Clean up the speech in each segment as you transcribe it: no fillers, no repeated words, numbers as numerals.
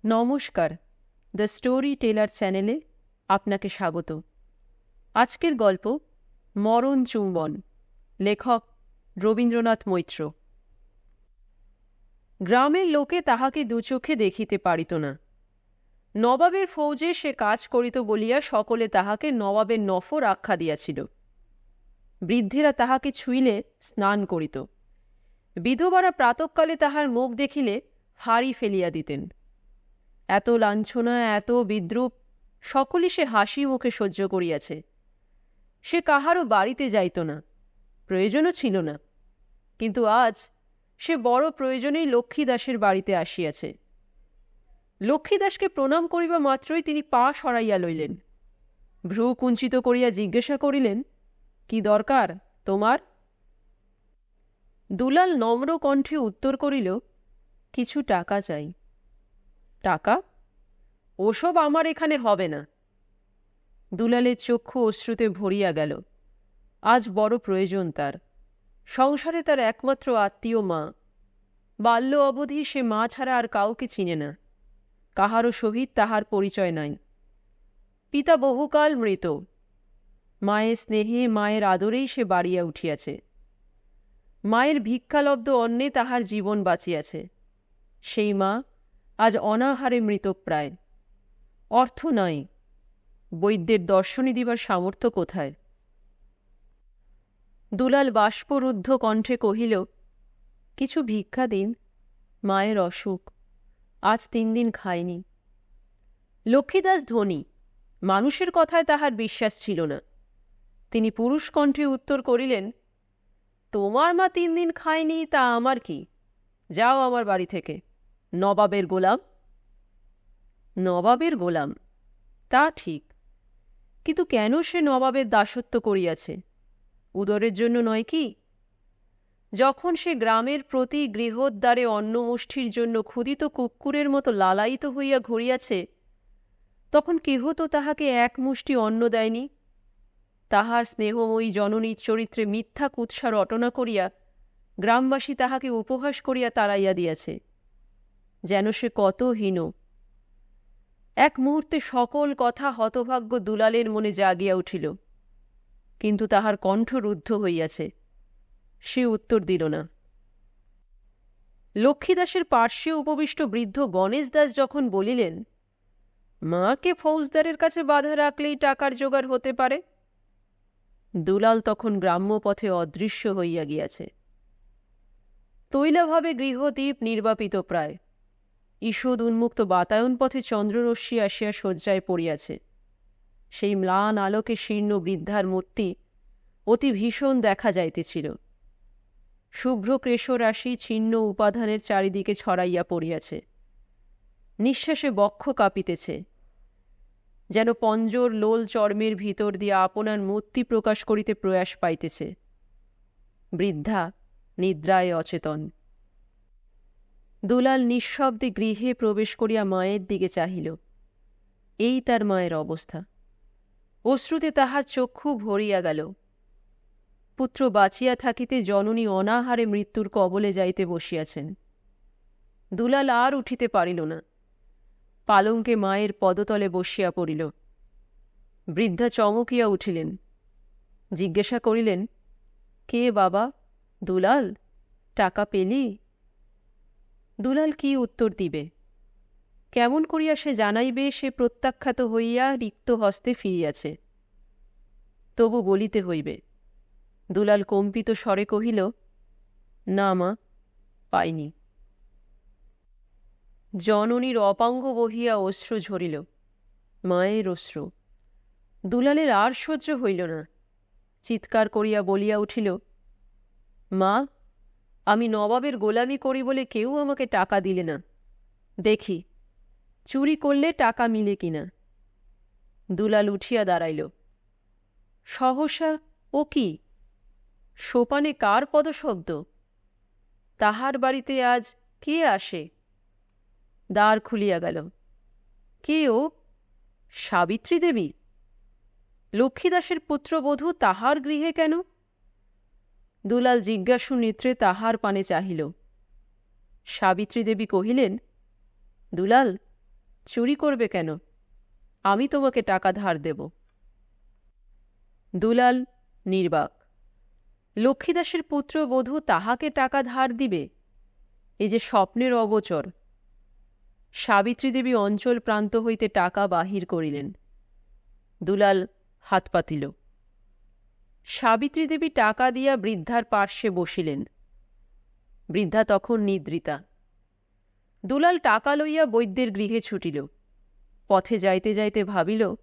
নমস্কার, the story teller চ্যানেলে আপনাকে স্বাগত। আজকের গল্প মরণ চুম্বন, লেখক রবীন্দ্রনাথ মৈত্র। গ্রামের লোকে তাহাকে দুচোখে দেখিতে পারিত না। নবাবের ফৌজে সে কাজ করিত বলিয়া সকলে তাহাকে নবাবের নফর আখ্যা দিয়াছিল। বৃদ্ধেরা তাহাকে ছুঁইলে স্নান করিত। বিধবারা প্রাতঃকালে তাহার মুখ দেখিলে হাড়ি ফেলিয়া দিতেন। এত লাঞ্ছনা, এত বিদ্রূপ সকলই সে হাসি মুখে সহ্য করিয়াছে। সে কাহারও বাড়িতে যাইত না, প্রয়োজনও ছিল না। কিন্তু আজ সে বড় প্রয়োজনেই লক্ষ্মীদাসের বাড়িতে আসিয়াছে। লক্ষ্মীদাসকে প্রণাম করিবা মাত্রই তিনি পা সরাইয়া লইলেন। ভ্রু কুঞ্চিত করিয়া জিজ্ঞাসা করিলেন, কি দরকার তোমার? দুলাল নম্র কণ্ঠে উত্তর করিল, কিছু টাকা চাই। টাকা? ওসব আমার এখানে হবে না। দুলালের চক্ষু অশ্রুতে ভরিয়া গেল। আজ বড় প্রয়োজন তার। সংসারে তার একমাত্র আত্মীয় মা। বাল্য অবধি সে মা ছাড়া আর কাউকে চিনে না। কাহারও সহিত তাহার পরিচয় নাই। পিতা বহুকাল মৃত। মায়ের স্নেহে, মায়ের আদরেই সে বাড়িয়া উঠিয়াছে। মায়ের ভিক্ষালব্ধ অন্নে তাহার জীবন বাঁচিয়াছে। সেই মা আজ অনাহারে মৃতপ্রায়। অর্থ নাই, বৈদ্যের দর্শনী দিবার সামর্থ্য কোথায়? দুলাল বাষ্পরুদ্ধ কণ্ঠে কহিল, কিছু ভিক্ষা দিন, মায়ের অসুখ, আজ 3 দিন খায়নি। লক্ষ্মীদাস ধনী, মানুষের কথায় তাহার বিশ্বাস ছিল না। তিনি পুরুষ কণ্ঠে উত্তর করিলেন, তোমার মা 3 দিন খায়নি তা আমার কি? যাও আমার বাড়ি থেকে। নবাবের গোলাম। নবাবের গোলাম, তা ঠিক, কিন্তু কেন সে নবাবের দাসত্ব করিয়াছে? উদরের জন্য নয় কি? যখন সে গ্রামের প্রতি গৃহদ্বারে অন্নমুষ্ঠির জন্য ক্ষুদিত কুক্কুরের মতো লালায়িত হইয়া ঘুরিয়াছে, তখন কেহ তো তাহাকে এক মুষ্টি অন্ন দেয়নি। তাহার স্নেহময়ী জননীর চরিত্রে মিথ্যা কুৎসা রটনা করিয়া গ্রামবাসী তাহাকে উপহাস করিয়া তাড়াইয়া দিয়াছে। যেন সে কত হীন। এক মুহূর্তে সকল কথা হতভাগ্য দুলালের মনে জাগিয়া উঠিল, কিন্তু তাহার কণ্ঠ রুদ্ধ হইয়াছে। সে উত্তর দিল না। লক্ষ্মীদাসের পার্শ্বে উপবিষ্ট বৃদ্ধ গণেশ দাস যখন বলিলেন, মাকে ফৌজদারের কাছে বাধা রাখলেই টাকার জোগাড় হতে পারে, দুলাল তখন গ্রাম্য পথে অদৃশ্য হইয়া গিয়াছে। তৈলাভাবে গৃহদ্বীপ নির্বাপিত প্রায়। ঈষদ উন্মুক্ত বাতায়ন পথে চন্দ্ররশ্মি আসিয়া শয্যায় পড়িয়াছে। সেই ম্লান আলোকে শীর্ণ বৃদ্ধার মূর্তি অতি ভীষণ দেখা যাইতেছিল। শুভ্র কেশরাশি ছিন্ন উপাধানের চারিদিকে ছড়াইয়া পড়িয়াছে। নিঃশ্বাসে বক্ষ কাঁপিতেছে, যেন পঞ্জর লোল চর্মের ভিতর দিয়া আপনার মূর্তি প্রকাশ করিতে প্রয়াস পাইতেছে। বৃদ্ধা নিদ্রায় অচেতন। দুলাল নিঃশব্দে গৃহে প্রবেশ করিয়া মায়ের দিকে চাহিল। এই তার মায়ের অবস্থা। অশ্রুতে তাহার চক্ষু ভরিয়া গেল। পুত্র বাঁচিয়া থাকিতে জননী অনাহারে মৃত্যুর কবলে যাইতে বসিয়াছেন। দুলাল আর উঠিতে পারিল না। পালঙ্কে মায়ের পদতলে বসিয়া পড়িল। বৃদ্ধা চমকিয়া উঠিলেন। জিজ্ঞাসা করিলেন, কে বাবা? দুলাল, টাকা পেলি? দুলাল কি উত্তর দিবে? কেমন করিয়া সে জানাইবে সে প্রত্যাখ্যাত হইয়া রিক্ত হস্তে ফিরিয়াছে? তবু বলিতে হইবে। দুলাল কম্পিত স্বরে কহিল, না মা, পাইনি। জননীর অপাঙ্গ বহিয়া অশ্রু ঝরিল। মায়ের অশ্রু। দুলালের আর সহ্য হইল না। চিৎকার করিয়া বলিয়া উঠিল, মা, আমি নবাবের গোলামি করি বলে কেউ আমাকে টাকা দিলে না। দেখি চুরি করলে টাকা মিলে কিনা। দুলাল উঠিয়া দাঁড়াইল। সহসা ও কি? সোপানে কার পদশব্দ? তাহার বাড়িতে আজ কে আসে? দ্বার খুলিয়া গেল। কে ও? সাবিত্রী দেবী? লক্ষ্মীদাসের পুত্রবধূ তাহার গৃহে কেন? দুলাল জিজ্ঞাসু নেত্রে তাহার পানে চাহিল। সাবিত্রী দেবী কহিলেন, দুলাল, চুরি করবে কেন? আমি তোমাকে টাকা ধার দেব। দুলাল নির্বাক। লক্ষ্মীদাসের পুত্রবধূ তাহাকে টাকা ধার দিবে? এই যে স্বপ্নের অগোচর। সাবিত্রী দেবী অঞ্চল প্রান্ত হইতে টাকা বাহির করিলেন। দুলাল হাত পাতিল। সাবিত্রী দেবী টাকা দিয়া বৃদ্ধার পার্শ্বে বসিলেন। বৃদ্ধা তখন নিদ্রিতা। দুলাল টাকা লইয়া বৈদ্যের গৃহে ছুটিল। পথে যাইতে যাইতে ভাবিল,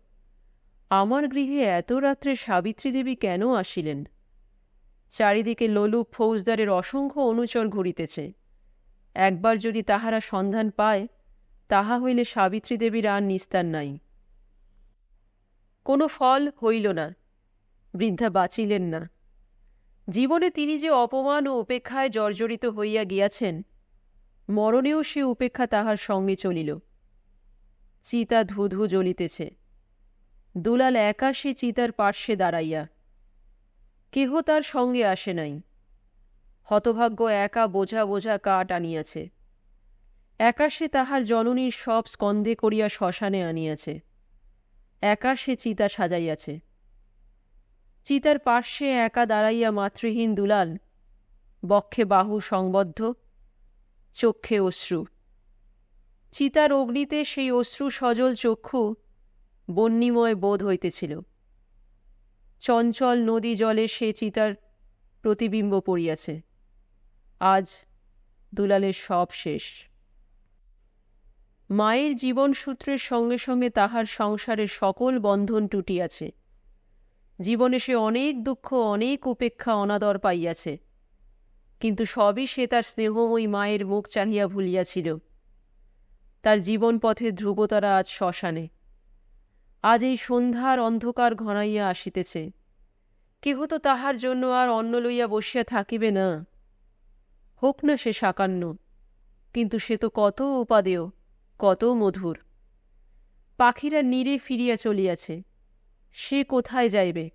আমার গৃহে এত রাত্রে সাবিত্রী দেবী কেন আসিলেন? চারিদিকে লোলুপ ফৌজদারের অসংখ্য অনুচর ঘুরিতেছে। একবার যদি তাহারা সন্ধান পায়, তাহা হইলে সাবিত্রী দেবীর আর নিস্তার নাই। কোনো ফল হইল না। বৃদ্ধা বাঁচিলেন না। জীবনে তিনি যে অপমান ও উপেক্ষায় জর্জরিত হইয়া গিয়াছেন, মরণেও সে উপেক্ষা তাহার সঙ্গে চলিল। চিতা ধু ধু জ্বলিতেছে। দুলাল একা সে চিতার পার্শ্বে দাঁড়াইয়া। কেহ তার সঙ্গে আসে নাই। হতভাগ্য একা বোঝা বোঝা কাঠ আনিয়াছে। একা সে তাহার জননীর সব স্কন্ধে করিয়া শ্মশানে আনিয়াছে। একা সে চিতা সাজাইয়াছে। চিতার পার্শ্বে একা দাঁড়াইয়া মাতৃহীন দুলাল, বক্ষে বাহু সংবদ্ধ, চক্ষে অশ্রু। চিতার অগ্নিতে সেই অশ্রু সজল চক্ষু বহ্নিময় বোধ হইতেছিল। চঞ্চল নদী জলে সে চিতার প্রতিবিম্ব পড়িয়াছে। আজ দুলালের সব শেষ। মায়ের জীবনসূত্রের সঙ্গে সঙ্গে তাহার সংসারের সকল বন্ধন টুটিয়াছে। জীবনে সে অনেক দুঃখ, অনেক উপেক্ষা, অনাদর পাইয়াছে, কিন্তু সবই সে তার স্নেহময়ী মায়ের মুখ চাহিয়া ভুলিয়াছিল। তার জীবন পথের ধ্রুবতারা আজ শ্মশানে। আজ এই সন্ধ্যার অন্ধকার ঘনাইয়া আসিতেছে। কেহ তো তাহার জন্য আর অন্ন লইয়া বসিয়া থাকিবে না। হোক না সে সাকান্ন, কিন্তু সে তো কত উপাদেয়, কত মধুর। পাখিরা নীরে ফিরিয়া চলিয়াছে। সে কোথায় যাইবে?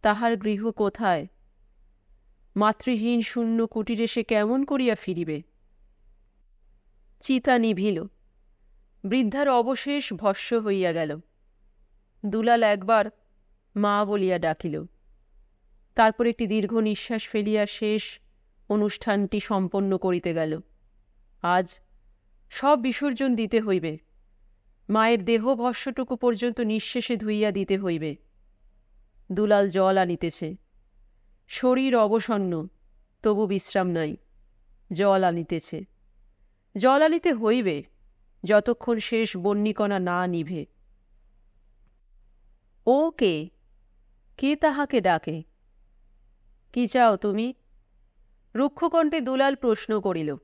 তাহার গৃহ কোথায়? মাতৃহীন শূন্য কুটিরে সে কেমন করিয়া ফিরিবে? চিতা নিভিল। বৃদ্ধার অবশেষ ভস্ম হইয়া গেল। দুলাল একবার মা বলিয়া ডাকিল। তারপর একটি দীর্ঘ নিঃশ্বাস ফেলিয়া শেষ অনুষ্ঠানটি সম্পন্ন করিতে গেল। আজ সব বিসর্জন দিতে হইবে। মায়ের দেহ ভস্মটুকু পর্যন্ত নিঃশেষে ধুইয়া দিতে হইবে। দুলাল জল আনিতেছে। শরীর অবসন্ন, তবু বিশ্রাম নাই। জল আনিতেছে। জল আনিতে হইবে যতক্ষণ শেষ বহ্নিকণা না নিভে। ও কে? কে তাহাকে ডাকে? কি চাও তুমি? রুক্ষকণ্ঠে দুলাল প্রশ্ন করিল।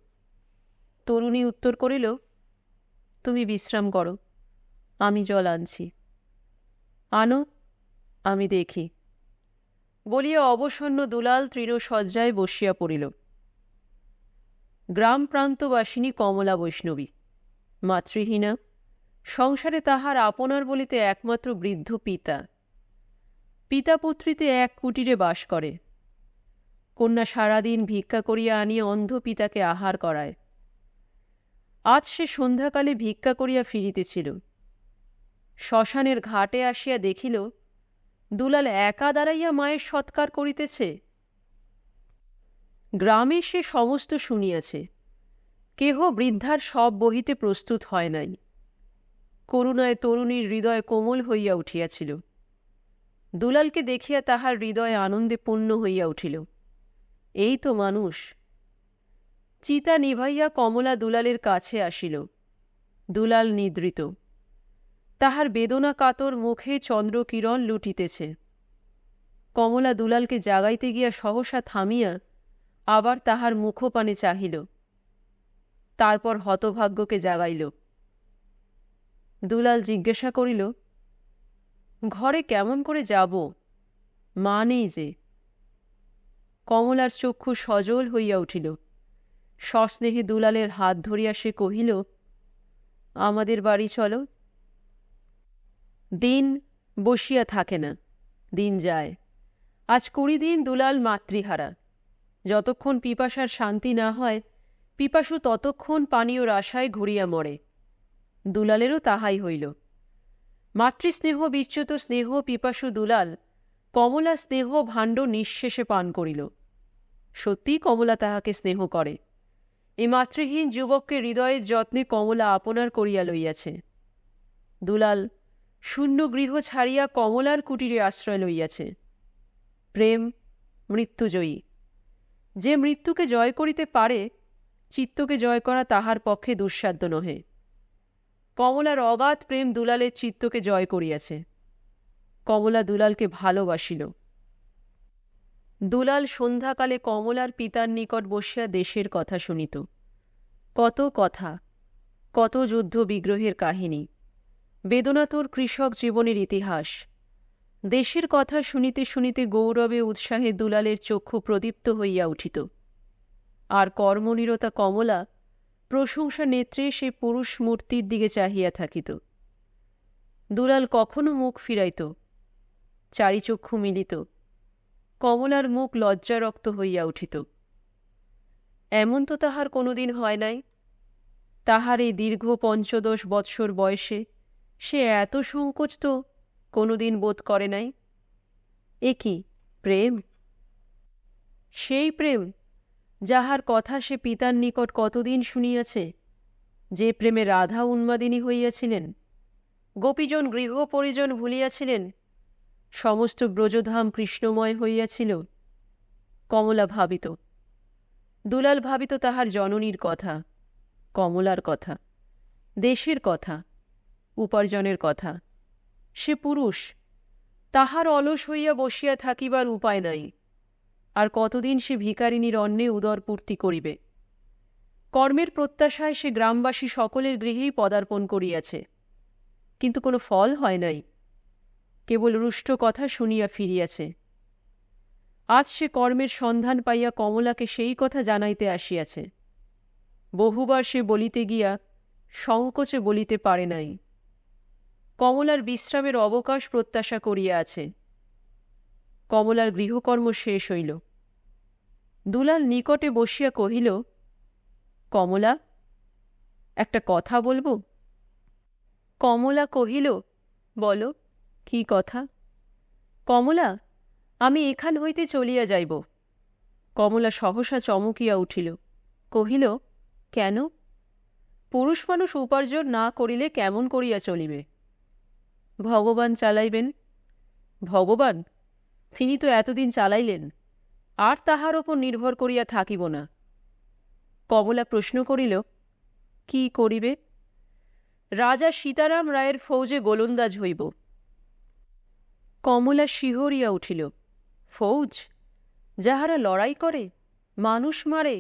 তরুণী উত্তর করিল, তুমি বিশ্রাম করো, আমি জল আনছি। আনো, আমি দেখি। বলিয়া অবসন্ন দুলাল তৃণশয্যায় বসিয়া পড়িল। গ্রাম প্রান্তবাসিনী কমলা বৈষ্ণবী, মাতৃহীনা, সংসারে তাহার আপনার বলিতে একমাত্র বৃদ্ধ পিতা। পিতা পুত্রীতে এক কুটিরে বাস করে। কন্যা সারাদিন ভিক্ষা করিয়া আনিয়া অন্ধ পিতাকে আহার করায়। আজ সে সন্ধ্যাকালে ভিক্ষা করিয়া ফিরিতেছিল। শ্মশানের ঘাটে আসিয়া দেখিল দুলাল একা দাঁড়াইয়া মায়ের সৎকার করিতেছে। গ্রামে সে সমস্ত শুনিয়াছে। কেহ বৃদ্ধার সব বহিতে প্রস্তুত হয় নাই। করুণায় তরুণীর হৃদয় কোমল হইয়া উঠিয়াছিল। দুলালকে দেখিয়া তাহার হৃদয় আনন্দে পূর্ণ হইয়া উঠিল। এই তো মানুষ। চিতা নিভাইয়া কমলা দুলালের কাছে আসিল। দুলাল নিদ্রিত। তাহার বেদনা কাতর মুখে চন্দ্রকিরণ লুটিতেছে। কমলা দুলালকে জাগাইতে গিয়া সহসা থামিয়া আবার তাহার মুখপানে চাহিল। তারপর হতভাগ্যকে জাগাইল। দুলাল জিজ্ঞাসা করিল, ঘরে কেমন করে যাব? মা নেই যে। কমলার চক্ষু সজল হইয়া উঠিল। সস্নেহে দুলালের হাত ধরিয়া সে কহিল, আমাদের বাড়ি চলো। দিন বসিয়া থাকে না, দিন যায়। আজ 20 দিন দুলাল মাতৃহারা। যতক্ষণ পিপাসার শান্তি না হয়, পিপাসু ততক্ষণ পানীয়র আশায় ঘুরিয়া মরে। দুলালেরও তাহাই হইল। মাতৃস্নেহ বিচ্যুত স্নেহ পিপাসু দুলাল কমলা স্নেহ ভাণ্ড নিঃশেষে পান করিল। সত্যিই কমলা তাহাকে স্নেহ করে। এই মাতৃহীন যুবককে হৃদয়ের যত্নে কমলা আপনার করিয়া লইয়াছে। দুলাল শূন্য গৃহ ছাড়িয়া কমলার কুটিরে আশ্রয় লইয়াছে। প্রেম মৃত্যুজয়ী। যে মৃত্যুকে জয় করিতে পারে, চিত্তকে জয় করা তাহার পক্ষে দুঃসাধ্য নহে। কমলার অগাধ প্রেম দুলালের চিত্তকে জয় করিয়াছে। কমলা দুলালকে ভালোবাসিল। দুলাল সন্ধ্যাকালে কমলার পিতার নিকট বসিয়া দেশের কথা শুনিত। কত কথা, কত যুদ্ধ বিগ্রহের কাহিনী, বেদনাতুর কৃষক জীবনের ইতিহাস। দেশের কথা শুনিতে শুনিতে গৌরবে উৎসাহে দুলালের চক্ষু প্রদীপ্ত হইয়া উঠিত। আর কর্মনিরতা কমলা প্রশংসা নেত্রে সে পুরুষ মূর্তির দিকে চাহিয়া থাকিত। দুলাল কখনো মুখ ফিরাইত, চারিচক্ষু মিলিত। কমলার মুখ লজ্জারক্ত হইয়া উঠিত। এমন তো তাহার কোনোদিন হয় নাই। তাহার এই দীর্ঘ ৫০ বৎসর বয়সে সে এত সংকোচ তো কোনোদিন বোধ করে নাই। এ কি প্রেম? সেই প্রেম যাহার কথা সে পিতার নিকট কতদিন শুনিয়াছে, যে প্রেমে রাধা উন্মাদিনী হইয়াছিলেন, গোপীজন গৃহ পরিজন ভুলিয়াছিলেন, সমস্ত ব্রজধাম কৃষ্ণময় হইয়াছিল। কমলা ভাবিত, দুলাল ভাবিত তাহার জননীর কথা, কমলার কথা, দেশের কথা, উপার্জনের কথা। সে পুরুষ, তাহার অলস হইয়া বসিয়া থাকিবার উপায় নাই। আর কতদিন সে ভিকারিনীর অন্নে উদরপূর্তি করিবে? কর্মের প্রত্যাশায় সে গ্রামবাসী সকলের গৃহেই পদার্পণ করিয়াছে, কিন্তু কোনো ফল হয় নাই। কেবল রুষ্ট কথা শুনিয়া ফিরিয়াছে। আজ সে কর্মের সন্ধান পাইয়া কমলাকে সেই কথা জানাইতে আসিয়াছে। বহুবার সে বলিতে গিয়া সংকোচে বলিতে পারে নাই। কমলার বিশ্রামের অবকাশ প্রত্যাশা করিয়া আছে। কমলার গৃহকর্ম শেষ হইল। দুলাল নিকটে বসিয়া কহিল, কমলা, একটা কথা বলব? কমলা কহিল, বলো, কি কথা? কমলা, আমি এখান হইতে চলিয়া যাইব। কমলা সহসা চমকিয়া উঠিল, কহিল, কেন? পুরুষ মানুষ উপার্জন না করিলে কেমন করিয়া চলিবে? ভগবান চালাইবেন। ভগবান? তিনি তো এতদিন চালাইলেন, আর তাহার ওপর নির্ভর করিয়া থাকিব না। কমলা প্রশ্ন করিল, কি করিবে? রাজা সীতারাম রায়ের ফৌজে গোলন্দাজ হইব। কমলা শিহরিয়া উঠিল। ফৌজ? যাহারা লড়াই করে, মানুষ মারে?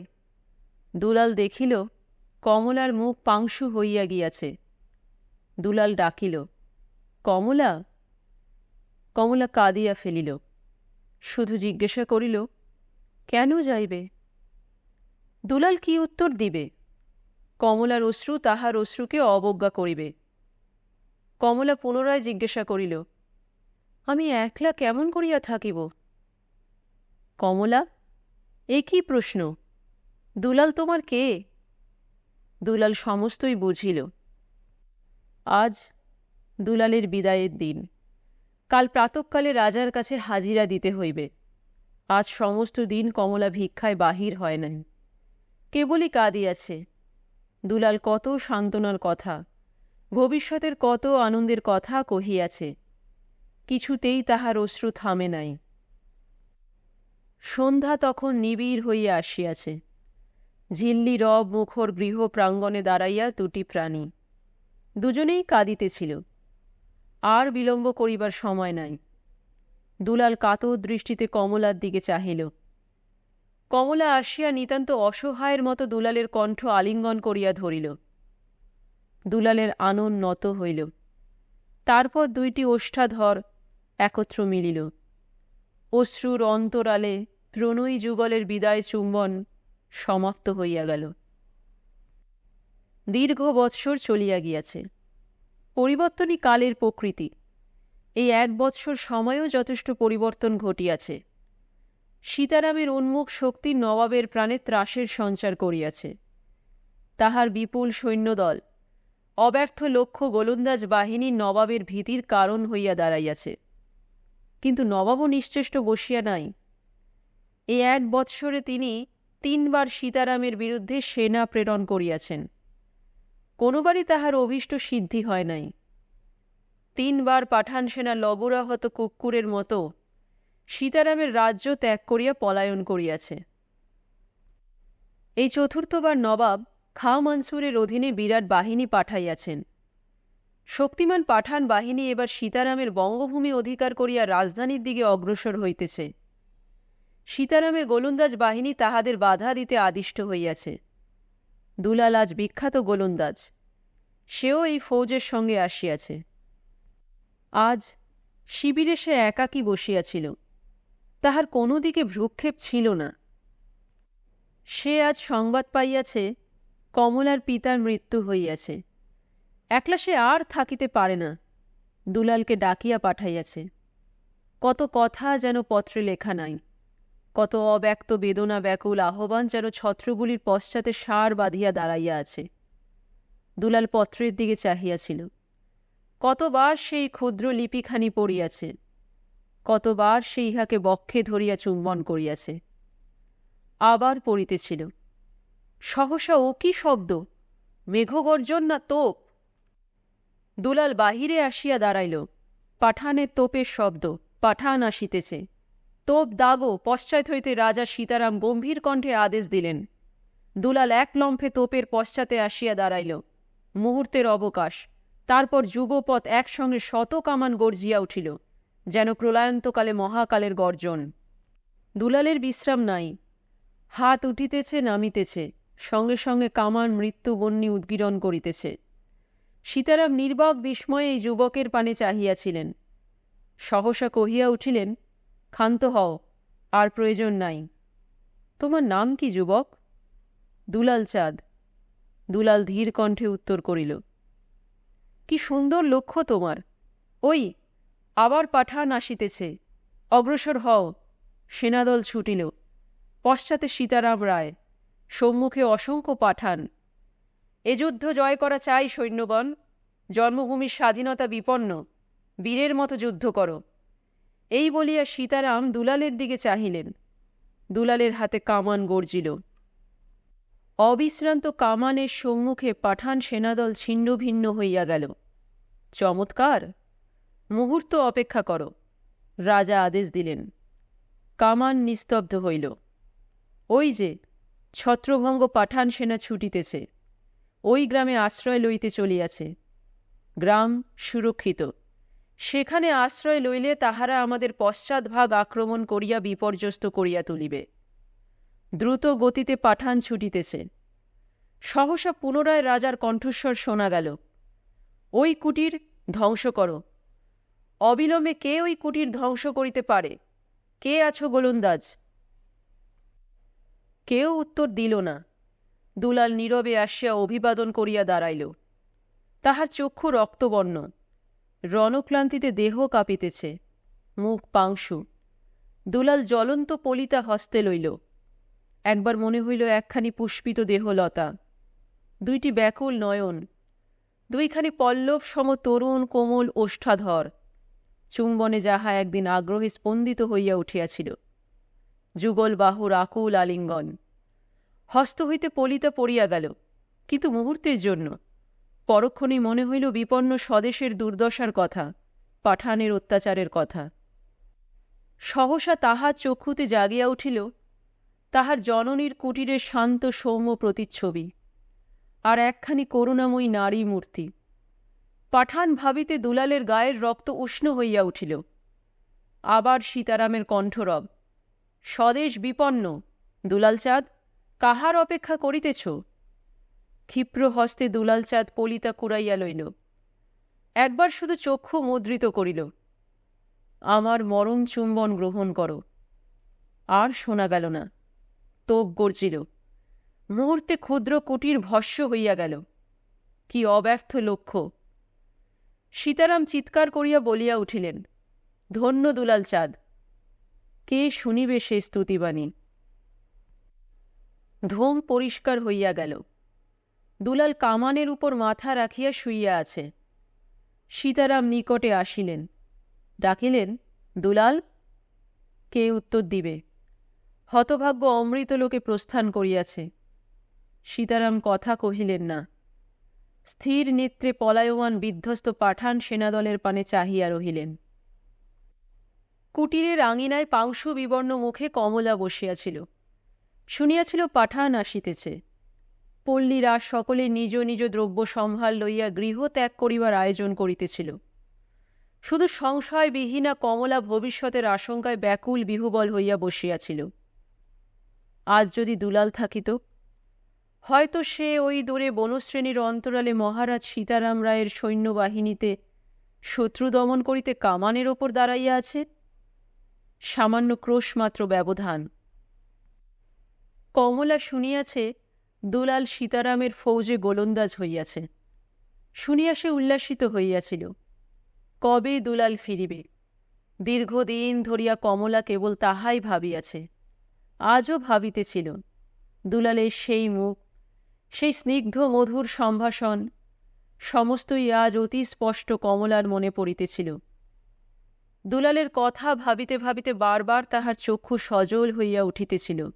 দুলাল দেখিল কমলার মুখ পাংশু হইয়া গিয়াছে। দুলাল ডাকিল, কমলা। কমলা কাঁদিয়া ফেলিল। শুধু জিজ্ঞাসা করিল, কেন যাইবে? দুলাল কি উত্তর দিবে? কমলার অশ্রু তাহার অশ্রুকে অবজ্ঞা করিবে। কমলা পুনরায় জিজ্ঞাসা করিল, আমি একলা কেমন করিয়া থাকিব? কমলা, এ কি প্রশ্ন? দুলাল তোমার কে? দুলাল সমস্তই বুঝিল। আজ দুলালের বিদায়ের দিন। কাল প্রাতঃকালে রাজার কাছে হাজিরা দিতে হইবে। আজ সমস্ত দিন কমলা ভিক্ষায় বাহির হয় নাই, কেবলই কাঁদিয়াছে। দুলাল কত সান্ত্বনার কথা, ভবিষ্যতের কত আনন্দের কথা কহিয়াছে, কিছুতেই তাহার অশ্রু থামে নাই। সন্ধ্যা তখন নিবিড় হইয়া আসিয়াছে। ঝিল্লি রব মুখর গৃহ প্রাঙ্গণে দাঁড়াইয়া দুটি প্রাণী, দুজনেই কাঁদিতেছিল। আর বিলম্ব করিবার সময় নাই। দুলাল কাতর দৃষ্টিতে কমলার দিকে চাহিল। কমলা আসিয়া নিতান্ত অসহায়ের মতো দুলালের কণ্ঠ আলিঙ্গন করিয়া ধরিল। দুলালের আনন নত হইল। তারপর দুইটি ওষ্ঠাধর একত্র মিলিল। অশ্রুর অন্তরালে প্রণয়ী যুগলের বিদায় চুম্বন সমাপ্ত হইয়া গেল। দীর্ঘ বৎসর চলিয়া গিয়াছে। পরিবর্তনই কালের প্রকৃতি। এই ১ বৎসর সময়ও যথেষ্ট পরিবর্তন ঘটিয়াছে। সীতারামের উন্মুখ শক্তি নবাবের প্রাণে ত্রাসের সঞ্চার করিয়াছে। তাহার বিপুল সৈন্যদল অব্যর্থ লক্ষ্য গোলন্দাজ বাহিনীর নবাবের ভীতির কারণ হইয়া দাঁড়াইয়াছে। কিন্তু নবাবও নিশ্চেষ্ট বসিয়া নাই। এই 1 বৎসরে তিনি 3 বার সীতারামের বিরুদ্ধে সেনা প্রেরণ করিয়াছেন। কোনোবারই তাহার অভীষ্ট সিদ্ধি হয় নাই। 3 বার পাঠান সেনা লবরাহত কুক্কুরের মতো সীতারামের রাজ্য ত্যাগ করিয়া পলায়ন করিয়াছে। এই 4বার নবাব খাঁ মনসুরের অধীনে বিরাট বাহিনী পাঠাইয়াছেন। শক্তিমান পাঠান বাহিনী এবার সীতারামের বঙ্গভূমি অধিকার করিয়া রাজধানীর দিকে অগ্রসর হইতেছে। সীতারামের গোলন্দাজ বাহিনী তাহাদের বাধা দিতে আদিষ্ট হইয়াছে। দুলাল আজ বিখ্যাত গোলন্দাজ, সেও এই ফৌজের সঙ্গে আসিয়াছে। আজ শিবিরে সে একাকী বসিয়াছিল, তাহার কোনো দিকে ভ্রুক্ষেপ ছিল না। সে আজ সংবাদ পাইয়াছে কমলার পিতার মৃত্যু হইয়াছে। একলা সে আর থাকিতে পারে না, দুলালকে ডাকিয়া পাঠাইয়াছে। কত কথা যেন পত্রে লেখা নাই, কত অব্যক্ত বেদনা ব্যাকুল আহ্বান যেন ছত্রগুলির পশ্চাতে সার বাঁধিয়া দাঁড়াইয়া আছে। দুলাল পত্রের দিকে চাহিয়াছিল। কতবার সেই ক্ষুদ্র লিপিখানি পড়িয়াছে, কতবার সে ইহাকে বক্ষে ধরিয়া চুম্বন করিয়াছে। আবার পড়িতেছিল। সহসা ও কি শব্দ! মেঘগর্জন না তোপ! দুলাল বাহিরে আসিয়া দাঁড়াইল। পাঠানের তোপের শব্দ, পাঠান আসিতেছে। তোপ দাগো! পশ্চাৎ হইতে রাজা সীতারাম গম্ভীর কণ্ঠে আদেশ দিলেন। দুলাল এক লম্ফে তোপের পশ্চাতে আসিয়া দাঁড়াইল। মুহূর্তের অবকাশ, তারপর যুগপৎ একসঙ্গে 100 কামান গর্জিয়া উঠিল, যেন প্রলয়ন্তকালে মহাকালের গর্জন। দুলালের বিশ্রাম নাই। হাত উঠিতেছে নামিতেছে, সঙ্গে সঙ্গে কামান মৃত্যুবন্যী উদ্গীরণ করিতেছে। সীতারাম নির্বাক বিস্ময়ে এই যুবকের পানে চাহিয়াছিলেন। সহসা কহিয়া উঠিলেন, ক্ষান্ত হও, আর প্রয়োজন নাই। তোমার নাম কি যুবক? দুলাল চাঁদ। দুলাল ধীর কণ্ঠে উত্তর করিল। কি সুন্দর লক্ষ্য তোমার! ওই আবার পাঠান আসিতেছে, অগ্রসর হও। সেনাদল ছুটিল। পশ্চাতে সীতারাম রায়, সম্মুখে অসংখ্য পাঠান। এ যুদ্ধ জয় করা চাই সৈন্যগণ। জন্মভূমির স্বাধীনতা বিপন্ন, বীরের মতো যুদ্ধ করো। এই বলিয়া সীতারাম দুলালের দিকে চাহিলেন। দুলালের হাতে কামান গর্জিল। অবিশ্রান্ত কামানের সম্মুখে পাঠান সেনাদল ছিন্ন ভিন্ন হইয়া গেল। চমৎকার! মুহূর্ত অপেক্ষা করো, রাজা আদেশ দিলেন। কামান নিস্তব্ধ হইল। ওই যে ছত্রভঙ্গ পাঠান সেনা ছুটিতেছে, ওই গ্রামে আশ্রয় লইতে চলিয়াছে। গ্রাম সুরক্ষিত, সেখানে আশ্রয় লইলে তাহারা আমাদের পশ্চাৎভাগ আক্রমণ করিয়া বিপর্যস্ত করিয়া তুলিবে। দ্রুত গতিতে পাঠান ছুটিতেছে। সহসা পুনরায় রাজার কণ্ঠস্বর শোনা গেল, ওই কুটির ধ্বংস করো। অবিলম্বে কে ওই কুটির ধ্বংস করিতে পারে? কে আছো গোলন্দাজ? কেউ উত্তর দিল না। দুলাল নীরবে আসিয়া অভিবাদন করিয়া দাঁড়াইল। তাহার চক্ষু রক্তবর্ণ, রণক্লান্তিতে দেহ কাঁপিতেছে, মুখ পাংশু। দুলাল জ্বলন্ত পলিতা হস্তে লইল। একবার মনে হইল একখানি পুষ্পিত দেহলতা, 2টি ব্যাকুল নয়ন, 2খানি পল্লব সম তরুণ কোমল ওষ্ঠাধর, চুম্বনে যাহা একদিন আগ্রহে স্পন্দিত হইয়া উঠিয়াছিল। যুগল বাহুর আকুল আলিঙ্গন। হস্ত হইতে পলিতা পড়িয়া গেল, কিন্তু মুহূর্তের জন্য। পরক্ষণেই মনে হইল বিপন্ন স্বদেশের দুর্দশার কথা, পাঠানের অত্যাচারের কথা। সহসা তাহার চক্ষুতে জাগিয়া উঠিল তাহার জননীর কুটিরের শান্ত সৌম্য প্রতিচ্ছবি, আর একখানি করুণাময়ী নারী মূর্তি। পাঠান ভাবিতে দুলালের গায়ের রক্ত উষ্ণ হইয়া উঠিল। আবার সীতারামের কণ্ঠরব, স্বদেশ বিপন্ন, দুলাল চাঁদ, কাহার অপেক্ষা করিতেছ? ক্ষিপ্র হস্তে দুলাল চাঁদ পলিতা কুড়াইয়া লইল। একবার শুধু চক্ষু মুদ্রিত করিল, আমার মরণ চুম্বন গ্রহণ করো। আর শোনা গেল না। তোপ গর্জিল। মুহূর্তে ক্ষুদ্র কুটির ভস্য হইয়া গেল। কি অব্যর্থ লক্ষ্য! সীতারাম চিৎকার করিয়া বলিয়া উঠিলেন, ধন্য দুলাল চাঁদ! কে শুনিবে সে স্তুতিবাণী? ধূম পরিষ্কার হইয়া গেল। দুলাল কামানের উপর মাথা রাখিয়া শুইয়া আছে। সীতারাম নিকটে আসিলেন, ডাকিলেন, দুলাল। কে উত্তর দিবে? হতভাগ্য অমৃতলোকে প্রস্থান করিয়াছে। সীতারাম কথা কহিলেন না। স্থির নেত্রে পলায়মান বিধ্বস্ত পাঠান সেনাদলের পানে চাহিয়া রহিলেন। কুটিরের আঙিনায় পাংশু বিবর্ণ মুখে কমলা বসিয়াছিল। শুনিয়াছিল পাঠান আসিতেছে। পল্লীরা সকলে নিজ নিজ দ্রব্য সম্ভার লইয়া গৃহ ত্যাগ করিবার আয়োজন করিতেছিল। শুধু সংশয়বিহীনা কমলা ভবিষ্যতের আশঙ্কায় ব্যাকুল বিহুবল হইয়া বসিয়াছিল। আজ যদি দুলাল থাকিত, হয়তো সে ওই দূরে বনশ্রেণীর অন্তরালে মহারাজ সীতারাম রায়ের সৈন্যবাহিনীতে শত্রু দমন করিতে কামানের ওপর দাঁড়াইয়া আছে। সামান্য ক্রোশমাত্র ব্যবধান। কমলা শুনিয়াছে দুলাল সীতারামের ফৌজে গোলন্দাজ হইয়াছে। শুনিয়া সে উল্লাসিত হইয়াছিল। কবে দুলাল ফিরিবে? দীর্ঘদিন ধরিয়া কমলা কেবল তাহাই ভাবিয়াছে। আজও ভাবিতেছিল। দুলালের সেই মুখ, সেই স্নিগ্ধ মধুর সম্ভাষণ, সমস্তই আজ অতি স্পষ্ট কমলার মনে পড়িতেছিল। দুলালের কথা ভাবিতে ভাবিতে বারবার তাহার চক্ষু সজল হইয়া উঠিতেছিল।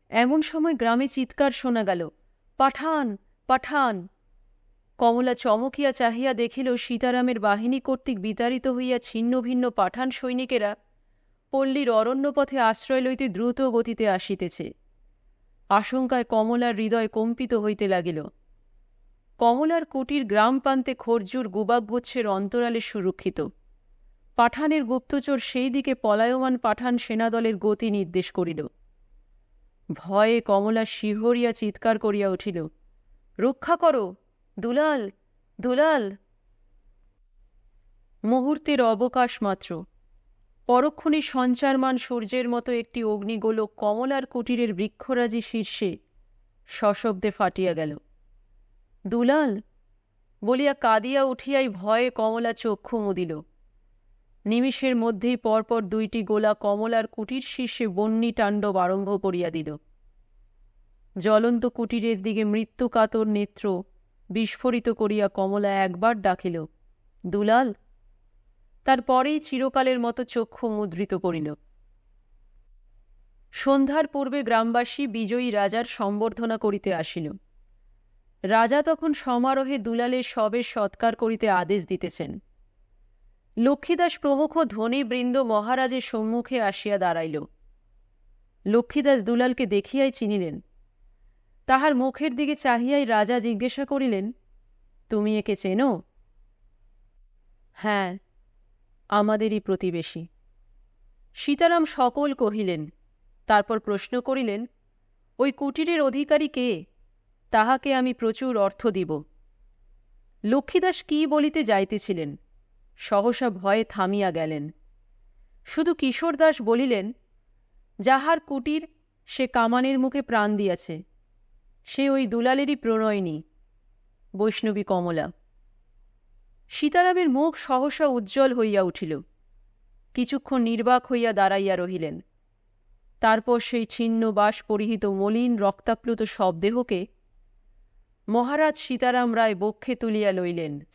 এমন সময় গ্রামে চিৎকার শোনা গেল, পাঠান, পাঠান! কমলা চমকিয়া চাহিয়া দেখিল সীতারামের বাহিনী কর্তৃক বিতাড়িত হইয়া ছিন্ন ভিন্ন পাঠান সৈনিকেরা পল্লীর অরণ্যপথে আশ্রয় লইতে দ্রুত গতিতে আসিতেছে। আশঙ্কায় কমলার হৃদয় কম্পিত হইতে লাগিল। কমলার কুটির গ্রাম প্রান্তে খরজুর গুবাকগুচ্ছের অন্তরালে সুরক্ষিত। পাঠানের গুপ্তচর সেই দিকে পলায়মান পাঠান সেনাদলের গতি নির্দেশ করিল। ভয়ে কমলা শিহরিয়া চিৎকার করিয়া উঠিল, রক্ষা করো, দুলাল, দুলাল! মুহূর্তের অবকাশ মাত্র। পরক্ষণে সঞ্চারমান সূর্যের মতো একটি অগ্নিগোলক কমলার কুটিরের বৃক্ষরাজি শীর্ষে সশব্দে ফাটিয়া গেল। দুলাল! বলিয়া কাঁদিয়া উঠিয়াই ভয়ে কমলা চক্ষু মুদিল। নিমিষের মধ্যেই পরপর দুইটি গোলা কমলার কুটির শীর্ষে বন্যী তাণ্ডব আরম্ভ করিয়া দিল। জ্বলন্ত কুটিরের দিকে মৃত্যুকাতর নেত্র বিস্ফোরিত করিয়া কমলা একবার ডাকিল, দুলাল! তার পরেই চিরকালের মতো চক্ষু মুদ্রিত করিল। সন্ধ্যার পূর্বে গ্রামবাসী বিজয়ী রাজার সম্বর্ধনা করিতে আসিল। রাজা তখন সমারোহে দুলালের শবের সৎকার করিতে আদেশ দিতেছেন। লক্ষ্মীদাস প্রমুখ ধনীবৃন্দ মহারাজের সম্মুখে আসিয়া দাঁড়াইল। লক্ষ্মীদাস দুলালকে দেখিয়াই চিনিলেন। তাহার মুখের দিকে চাহিয়াই রাজা জিজ্ঞাসা করিলেন, তুমি একে চেনো? হ্যাঁ, আমাদেরই প্রতিবেশী। সীতারাম সকল কহিলেন। তারপর প্রশ্ন করিলেন, ওই কুটিরের অধিকারী কে? তাহাকে আমি প্রচুর অর্থ দিব। লক্ষ্মীদাস কি বলিতে যাইতেছিলেন, সহসা ভয়ে থামিয়া গেলেন। শুধু কিশোর দাস বলিলেন, যাহার কুটির সে কামানের মুখে প্রাণ দিয়াছে, সে ওই দুলালেরই প্রণয়িনী, বৈষ্ণবী কমলা। সীতারামের মুখ সহসা উজ্জ্বল হইয়া উঠিল। কিছুক্ষণ নির্বাক হইয়া দাঁড়াইয়া রহিলেন। তারপর সেই ছিন্ন বাস পরিহিত মলিন রক্তাপ্লুত শবদেহকে মহারাজ সীতারাম রায় বক্ষে তুলিয়া লইলেন।